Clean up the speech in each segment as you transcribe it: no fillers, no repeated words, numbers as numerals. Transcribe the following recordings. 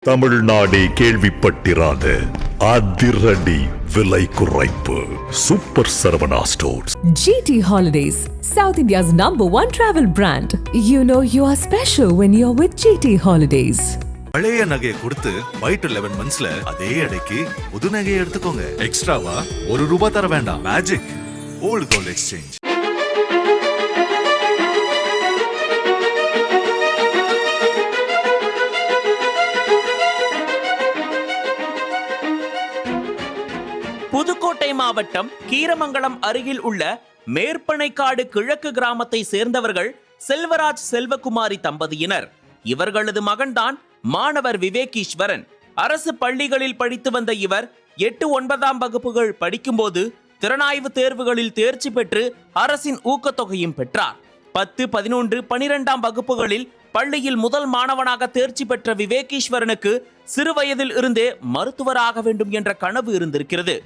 தமிழ்நாடே கேள்விப்பட்டிராத அதிரடி விலை குறைப்பு super Saravana stores. GT Holidays, South India's #1 travel brand. You know you are special when you're with GT Holidays. பழைய நகையை கொடுத்து பை டு 11 monthsல அதே அடைக்கு புது நகையை எடுத்துக்கோங்க. எக்ஸ்ட்ராவா ₹1 தர வேண்டாம். Magic old gold exchange. Pudukkottai மாவட்டம் கீரமங்கலம் அருகில் உள்ள மேற்பனைக்காடு கிழக்கு கிராமத்தை சேர்ந்தவர்கள் செல்வராஜ் செல்வகுமாரி தம்பதியினர். இவர்களது மகன்தான் மாணவர் விவேகீஸ்வரன். அரசு பள்ளிகளில் படித்து வந்த இவர் 8, 9ஆம் வகுப்புகள் படிக்கும்போது திறனாய்வு தேர்வுகளில் தேர்ச்சி பெற்று அரசின் ஊக்கத்தொகையும் பெற்றார். 10, 11, 12ஆம் வகுப்புகளில் பள்ளியில் முதல் மாணவனாக தேர்ச்சி பெற்ற விவேகீஸ்வரனுக்கு சிறு வயதில் இருந்தே மருத்துவராக வேண்டும் என்ற கனவு இருந்திருக்கிறது.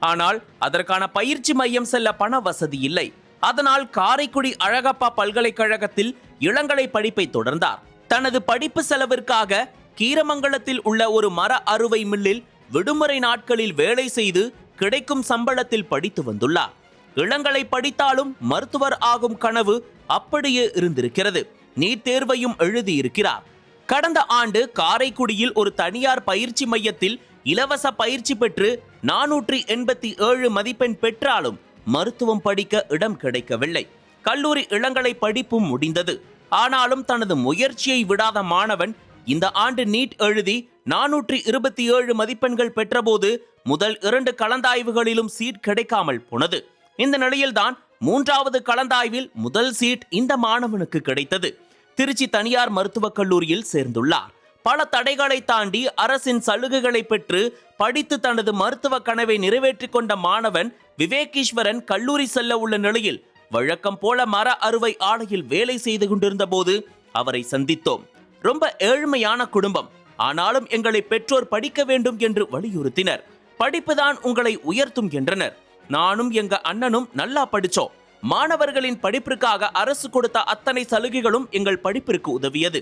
ஆனால் அதற்கான பயிற்சி மையம் செல்ல பண வசதி இல்லை. அதனால் காரைக்குடி அழகப்பா பல்கலைக்கழகத்தில் இளங்கலை படிப்பை தொடர்ந்தார். தனது படிப்பு செலவிற்காக கீரமங்கலத்தில் உள்ள ஒரு மர அறுவை மில்லில் விடுமுறை நாட்களில் வேலை செய்து கிடைக்கும் சம்பளத்தில் படித்து வந்துள்ளார். இளங்கலை படித்தாலும் மருத்துவர் ஆகும் கனவு அப்படியே இருந்திருக்கிறது. நீட் தேர்வையும் எழுதியிருக்கிறார். கடந்த ஆண்டு காரைக்குடியில் ஒரு தனியார் பயிற்சி மையத்தில் இலவச பயிற்சி பெற்று 487 மதிப்பெண் பெற்றாலும் மருத்துவம் படிக்க இடம் கிடைக்கவில்லை. கல்லூரி இளங்கலை படிப்பும் முடிந்தது. ஆனாலும் தனது முயற்சியை விடாத மாணவன் இந்த ஆண்டு நீட் எழுதி 427 மதிப்பெண்கள் பெற்றபோது முதல் 2 கலந்தாய்வுகளிலும் சீட் கிடைக்காமல் போனது. இந்த நிலையில்தான் 3வது கலந்தாய்வில் முதல் சீட் இந்த மாணவனுக்கு கிடைத்தது. திருச்சி தனியார் மருத்துவக் கல்லூரியில் சேர்ந்துள்ளார். பல தடைகளை தாண்டி அரசின் சலுகைகளை பெற்று படித்து தனது மருத்துவ கனவை நிறைவேற்றிக் கொண்ட மாணவன் விவேகீஸ்வரன் கல்லூரி செல்ல உள்ள நிலையில் வழக்கம் போல மர அறுவை ஆலையில் வேலை செய்து கொண்டிருந்த போது அவரை சந்தித்தோம். ரொம்ப ஏழ்மையான குடும்பம், ஆனாலும் எங்களை பெற்றோர் படிக்க வேண்டும் என்று வலியுறுத்தினர். படிப்புதான் உங்களை உயர்த்தும் என்றனர். நானும் எங்க அண்ணனும் நல்லா படிச்சோம். மாணவர்களின் படிப்பிற்காக அரசு கொடுத்த அத்தனை சலுகைகளும் எங்கள் படிப்பிற்கு உதவியது.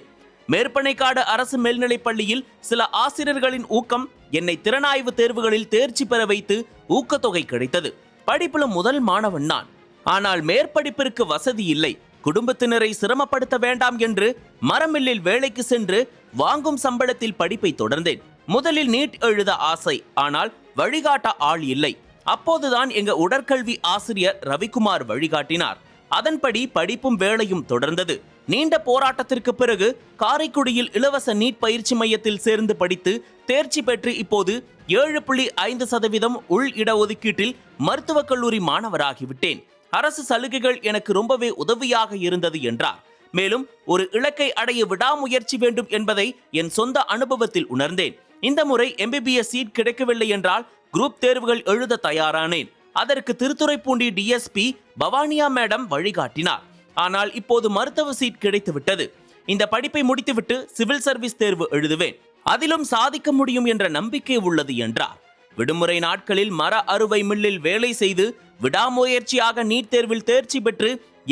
மேற்பனைக்காடு அரசு மேல்நிலைப் பள்ளியில் சில ஆசிரியர்களின் ஊக்கம் என்னை திறனாய்வு தேர்வுகளில் தேர்ச்சி பெற வைத்து ஊக்கத்தொகை கிடைத்தது. படிப்புல முதல் மாணவன் நான். ஆனால் மேற்படிப்பிற்கு வசதி இல்லை. குடும்பத்தினரை சிரமப்படுத்த வேண்டாம் என்று மரமில்லில் வேலைக்கு சென்று வாங்கும் சம்பளத்தில் படிப்பை தொடர்ந்தேன். முதலில் நீட் எழுத ஆசை, ஆனால் வழிகாட்ட ஆள் இல்லை. அப்போதுதான் எங்க உடற்கல்வி ஆசிரியர் ரவிக்குமார் வழிகாட்டினார். அதன்படி படிப்பும் வேலையும் தொடர்ந்தது. நீண்ட போராட்டத்திற்கு பிறகு காரைக்குடியில் இலவச நீட் பயிற்சி மையத்தில் சேர்ந்து படித்து தேர்ச்சி பெற்று இப்போது 7.5% உள் இடஒதுக்கீட்டில் மருத்துவக் கல்லூரி மாணவராகிவிட்டேன். அரசு சலுகைகள் எனக்கு ரொம்பவே உதவியாக இருந்தது என்றார். மேலும் ஒரு இலக்கை அடைய விடாமுயற்சி வேண்டும் என்பதை என் சொந்த அனுபவத்தில் உணர்ந்தேன். இந்த முறை MBBS சீட் கிடைக்கவில்லை என்றால் குரூப் தேர்வுகள் எழுத தயாரானேன். அதற்கு திருத்துறைப்பூண்டி DSP பவானியா மேடம் வழிகாட்டினார். ஆனால் இப்போது மருத்துவ சீட் கிடைத்துவிட்டது. இந்த படிப்பை முடித்துவிட்டு சிவில் சர்வீஸ் தேர்வு எழுதுவேன். அதிலும் சாதிக்க முடியும் என்ற நம்பிக்கை உள்ளது என்றார். விடுமுறை நாட்களில் மர அறுவை மில்லில் வேலை செய்து விடாமுயற்சியாக நீட் தேர்வில் தேர்ச்சி பெற்று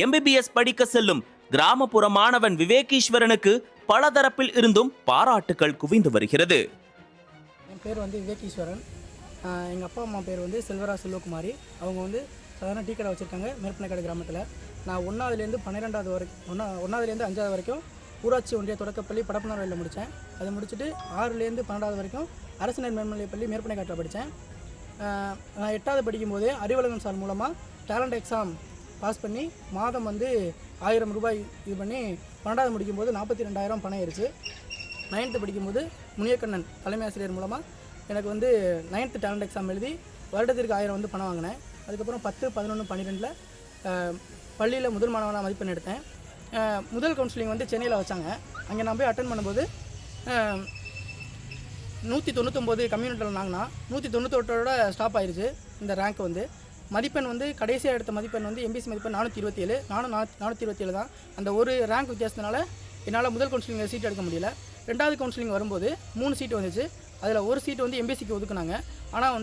MBBS படிக்க செல்லும் கிராமப்புற மாணவன் விவேகீஸ்வரனுக்கு பல தரப்பில் இருந்தும் பாராட்டுக்கள் குவிந்து வருகிறது. என் பேர் விவேகீஸ்வரன். எங்கள் அப்பா அம்மா பேர் செல்வராஜ் செல்வகுமாரி. அவங்க சாதாரண டீ கடை வச்சுருக்காங்க மேற்பனைக்காடு கிராமத்தில். நான் 1ஆவதுலேருந்து 12ஆவது வரைக்கும் 1ஆவதுலேருந்து 5ஆவது வரைக்கும் ஊராட்சி ஒன்றிய தொடக்கப்பள்ளி படப்பனூரில் முடித்தேன். அதை முடிச்சுட்டு 6லேருந்து 12ஆவது வரைக்கும் அரசு மேல்நிலைப்பள்ளி மேற்பனைக்காட்டில் படித்தேன். நான் 8ஆவது படிக்கும்போதே அறிவழகன் சார் மூலமாக டேலண்ட் எக்ஸாம் பாஸ் பண்ணி மாதம் ₹1000 இது பண்ணி 12ஆவது முடிக்கும்போது 42,000 பணம் ஆயிடுச்சு. 9th படிக்கும்போது முனியக்கண்ணன் தலைமை ஆசிரியர் மூலமாக எனக்கு 9th டேலண்ட் எக்ஸாம் எழுதி வருடத்திற்கு 1000 பணம் வாங்கினேன். அதுக்கப்புறம் 10, 11, 12 பள்ளியில் முதல் மாணவனாக மதிப்பெண் எடுத்தேன். முதல் கவுன்சிலிங் சென்னையில் வச்சாங்க. அங்கே நான் போய் அட்டன் பண்ணும்போது 199 கம்யூனிட்டியில் நாங்கன்னா 198ஓட ஸ்டாப் ஆயிடுச்சு. இந்த ரேங்க் மதிப்பெண் கடைசியாக எடுத்த மதிப்பெண் MBC மதிப்பெண் 427. நானும் 427 தான். அந்த ஒரு ரேங்க் வித்தியாசத்தினால என்னால் முதல் கவுன்சிலிங்கில் சீட் எடுக்க முடியல. 2வது கவுன்சிலிங் வரும்போது 3 சீட் வந்துச்சு. அதில் ஒரு சீட்டு MBCக்கு ஒதுக்குனாங்க. ஆனால்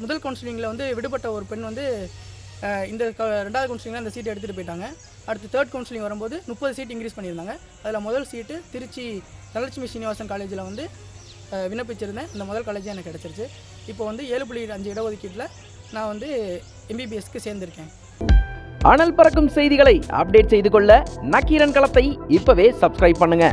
முதல் கவுன்சிலிங்கில் விடுபட்ட ஒரு பெண் இந்த 2வது கவுன்சிலிங்கில் அந்த சீட்டை எடுத்துகிட்டு போயிட்டாங்க. அடுத்து 3rd கவுன்சிலிங் வரும்போது 30 சீட் இன்க்ரீஸ் பண்ணியிருந்தாங்க. அதில் முதல் சீட்டு திருச்சி தனலட்சுமி சீனிவாசன் காலேஜில் விண்ணப்பிச்சிருந்தேன். இந்த முதல் காலேஜே எனக்கு கிடச்சிருச்சு. இப்போ வந்து 7.5 இடஒதுக்கீட்டில் நான் வந்து MBBSக்கு சேர்ந்துருக்கேன். அனல் பறக்கும் செய்திகளை அப்டேட் செய்து கொள்ள நக்கீரன் களத்தை இப்பவே சப்ஸ்கிரைப் பண்ணுங்க.